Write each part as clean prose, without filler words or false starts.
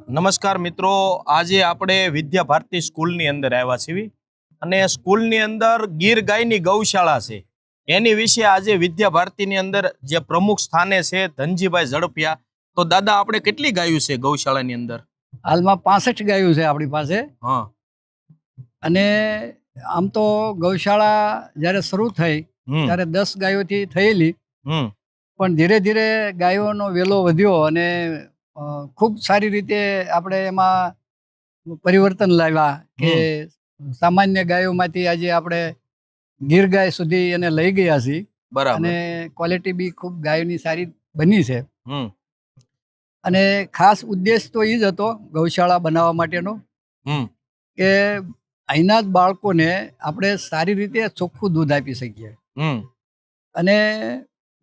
નમસ્કાર મિત્રો, આજે આપણે વિદ્યા ભારતી સ્કૂલની અંદર આવ્યા છીએ અને સ્કૂલની અંદર ગીર ગાયની ગૌશાળા છે. એની વિશે આજે વિદ્યા ભારતીની અંદર જે પ્રમુખ સ્થાને છે ધનજીભાઈ ઝડપિયા. તો દાદા, આપણે કેટલી ગાયું છે ગૌશાળાની અંદર? હાલમાં 65 ગાયો છે આપણી પાસે. હા. અને આમ તો ગૌશાળા જ્યારે શરૂ થઈ ત્યારે 10 ગાયોથી થયેલી, પણ ધીરે ધીરે ગાયોનો વેલો વધ્યો અને ખૂબ સારી રીતે આપણે એમાં પરિવર્તન લાવ્યા કે સામાન્ય ગાયોમાંથી આજે આપણે ગીર ગાય સુધી એને લઈ ગયા છીએ. બરાબર. અને ક્વોલિટી બી ખૂબ ગાયોની સારી બની છે. હમ અને ખાસ ઉદ્દેશ તો એ જ હતો ગૌશાળા બનાવવા માટેનો કે અહીંના જ બાળકોને આપણે સારી રીતે ચોખ્ખું દૂધ આપી શકીએ. અને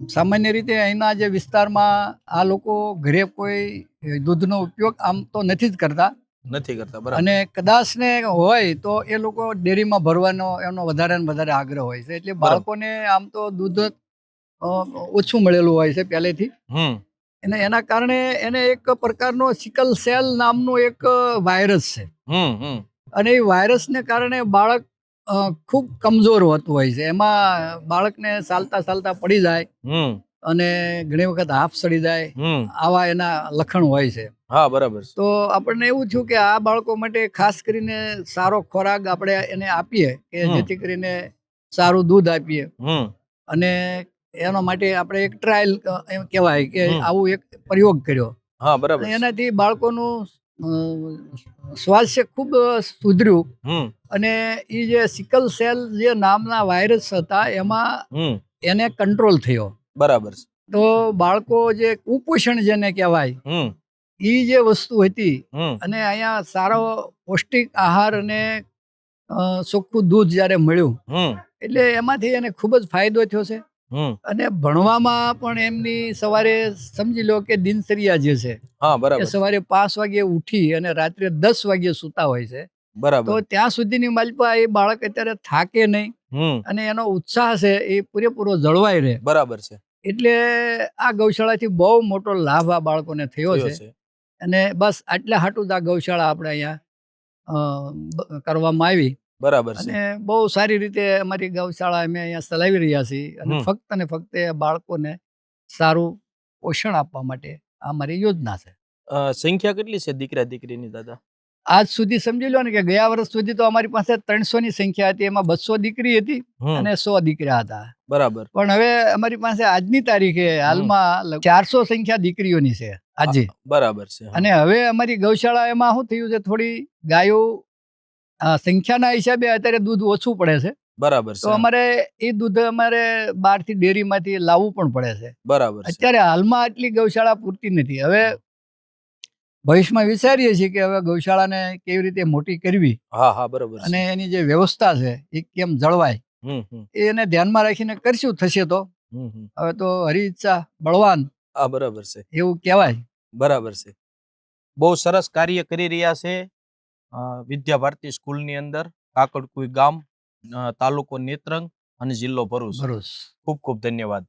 સામાન્ય રીતે અહીંના જે વિસ્તારમાં આ લોકો ઘરે કોઈ દૂધનો ઉપયોગ આમ તો નથી જ કરતા. બરાબર. અને કદાચ ને હોય તો એ લોકો ડેરીમાં ભરવાનો એનો વધારે ને વધારે આગ્રહ હોય છે. એટલે બાળકોને આમ તો દૂધ ઓછું મળેલું હોય છે પહેલેથી. અને એના કારણે એને એક પ્રકારનો સિકલ સેલ નામનો એક વાયરસ છે. અને એ વાયરસને કારણે બાળક ખૂબ કમજોર હોતું હોય છે. એમાં બાળકને ચાલતા ચાલતા પડી જાય અને ઘણી વખત હાફ ચડી જાય, આવા એના લક્ષણ હોય છે. હા, બરાબર. તો આપણને એવું થયું કે આ બાળકો માટે ખાસ કરીને સારો ખોરાક આપણે એને આપીએ કે જેથી કરીને સારું દૂધ આપીએ. અને એના માટે આપણે એક ટ્રાયલ એમ કહેવાય કે આવું એક પ્રયોગ કર્યો. હા, બરાબર. એનાથી બાળકોનું સ્વાસ્થ્ય ખૂબ સુધર્યું. અને એ જે સિકલ સેલ જે નામના વાયરસ હતા એમાં એને કંટ્રોલ થયો. બરાબર. તો બાળકો જે કુપોષણ જેને કહેવાય એ જે વસ્તુ હતી, અને અહીંયા સારો પૌષ્ટિક આહાર અને ચોખ્ખું દૂધ જ્યારે મળ્યું એટલે એમાંથી એને ખૂબ જ ફાયદો થયો છે. અને ભણવામાં પણ એમની સવારે સમજી લો કે દિનચર્યા જે છે એ સવારે 5 વાગે ઉઠી અને રાત્રે 10 વાગે સૂતા હોય છે. બરાબર. તો ત્યાં સુધીની માલપા એ બાળક અત્યારે થાકે નહીં અને એનો ઉત્સાહ છે એ પૂરેપૂરો જળવાઈ રહે. બરાબર છે. એટલે આ ગૌશાળાથી બહુ મોટો લાભ આ બાળકોને થયો છે. અને બસ આટલા હાટું જ આ ગૌશાળા આપણે અહીંયા કરવામાં આવી. બરાબર. અને બહુ સારી રીતે અમારી ગૌશાળા અમે અહીંયા ચલાવી રહ્યા છીએ. અને ફક્ત ને ફક્ત બાળકોને સારું પોષણ આપવા માટે આ મારી યોજના છે. સંખ્યા કેટલી છે દીકરા દીકરીની દાદા? આજ સુધી સમજી લો ને કે ગયા વર્ષ સુધી તો અમારી પાસે 300 ની સંખ્યા હતી. એમાં 200 દીકરી હતી અને 100 દીકરા હતા. બરાબર. પણ હવે અમારી પાસે આજની તારીખે હાલમાં 400 સંખ્યા દીકરીઓની છે આજે. બરાબર છે. અને હવે અમારી ગૌશાળા એમાં શું થયું છે, થોડી ગાયો સંખ્યાના હિસાબે અત્યારે દૂધ ઓછું પડે છે. બરાબર. તો અમારે એ દૂધ અમારે બહારથી ડેરીમાંથી લાવવું પણ પડે છે. બરાબર. અત્યારે હાલમાં આટલી ગૌશાળા પૂરતી નથી. હવે ભવિષ્યમાં વિચારીએ છીએ કે હવે ગૌશાળાને કેવી રીતે મોટી કરવી. હા, બરાબર. અને એની જે વ્યવસ્થા છે એ કેમ જળવાય એને ધ્યાનમાં રાખીને કરશું. થશે તો હવે તો હરી ઈચ્છા બળવાન. હા, બરાબર છે, એવું કહેવાય. બરાબર છે. બહુ સરસ કાર્ય કરી રહ્યા છે વિદ્યા ભારતી સ્કૂલની અંદર. કાકડકુઈ ગામ, તાલુકો નેત્રંગ અને જિલ્લો ભરૂચ. ખૂબ ખૂબ ધન્યવાદ.